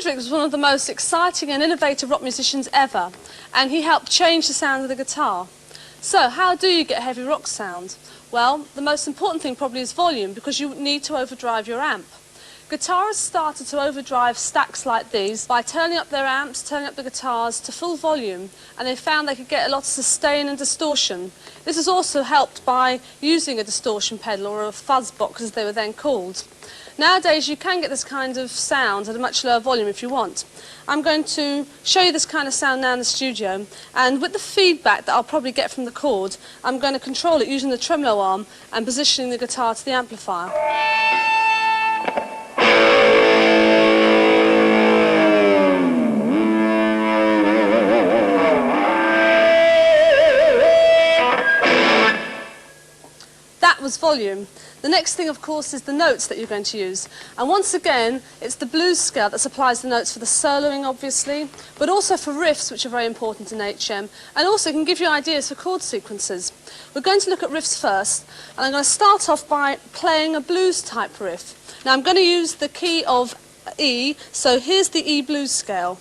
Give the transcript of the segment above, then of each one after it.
Hendrix was one of the most exciting and innovative rock musicians ever, and he helped change the sound of the guitar. So, how do you get a heavy rock sound? Well, the most important thing probably is volume, because you need to overdrive your amp. Guitarists started to overdrive stacks like these by turning up their amps, turning up the guitars to full volume, and they found they could get a lot of sustain and distortion. This is also helped by using a distortion pedal, or a fuzz box as they were then called. Nowadays you can get this kind of sound at a much lower volume if you want. I'm going to show you this kind of sound now in the studio, and with the feedback that I'll probably get from the chord, I'm going to control it using the tremolo arm and positioning the guitar to the amplifier. That was volume. The next thing, of course, is the notes that you're going to use. And once again, it's the blues scale that supplies the notes for the soloing, obviously, but also for riffs, which are very important in HM, and also can give you ideas for chord sequences. We're going to look at riffs first, and I'm going to start off by playing a blues-type riff. Now, I'm going to use the key of E, so here's the E blues scale.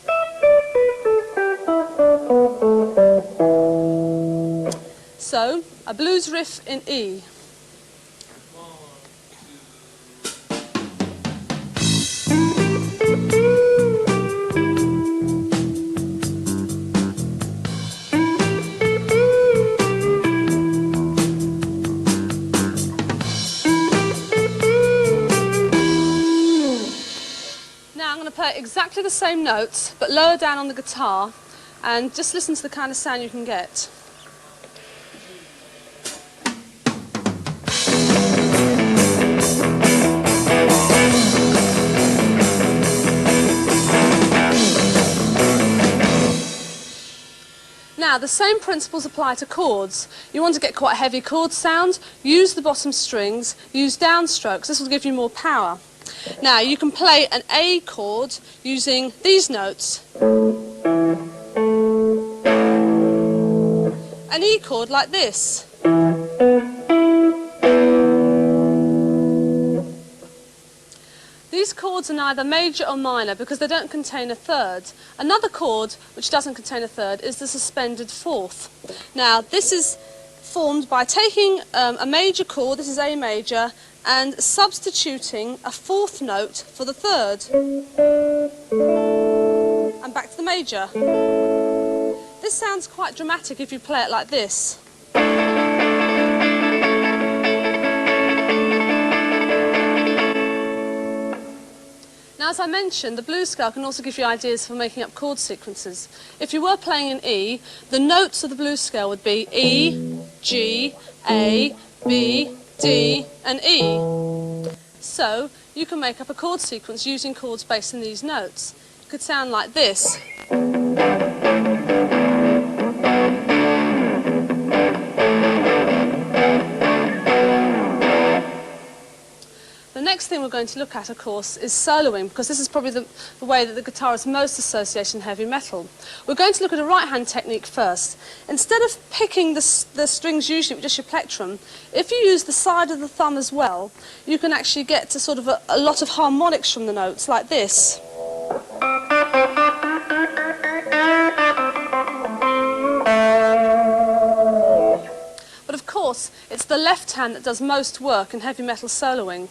So, a blues riff in E. Play exactly the same notes but lower down on the guitar, and just listen to the kind of sound you can get. Now, the same principles apply to chords. You want to get quite a heavy chord sound, use the bottom strings, use downstrokes. This will give you more power. Now, you can play an A chord using these notes. An E chord like this. These chords are neither major or minor because they don't contain a third. Another chord which doesn't contain a third is the suspended fourth. Now, this is formed by taking a major chord, this is A major, and substituting a fourth note for the third. And back to the major. This sounds quite dramatic if you play it like this. Now, as I mentioned, the blues scale can also give you ideas for making up chord sequences. If you were playing in E, the notes of the blues scale would be E, G, A, B, D and E. So you can make up a chord sequence using chords based on these notes. It could sound like this. The next thing we're going to look at, of course, is soloing, because this is probably the way that the guitar is most associated in heavy metal. We're going to look at a right-hand technique first. Instead of picking the strings usually with just your plectrum, if you use the side of the thumb as well, you can actually get to sort of a lot of harmonics from the notes, like this. But of course, it's the left hand that does most work in heavy metal soloing.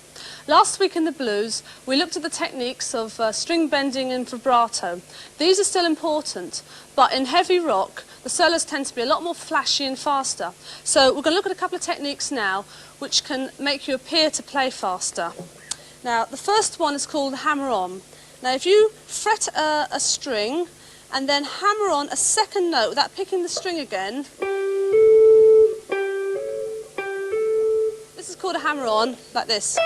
Last week in the blues, we looked at the techniques of string bending and vibrato. These are still important, but in heavy rock, the solos tend to be a lot more flashy and faster. So we're going to look at a couple of techniques now which can make you appear to play faster. Now, the first one is called hammer-on. Now, if you fret a string and then hammer on a second note without picking the string again, this is called a hammer-on, like this.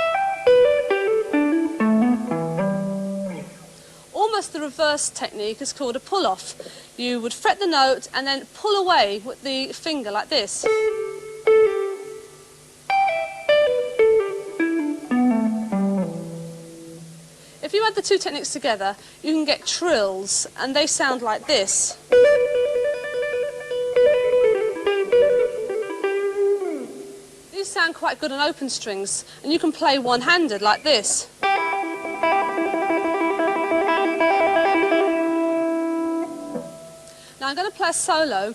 Almost the reverse technique is called a pull-off. You would fret the note and then pull away with the finger, like this. If you add the two techniques together, you can get trills, and they sound like this. These sound quite good on open strings, and you can play one-handed like this. I'm going to play a solo.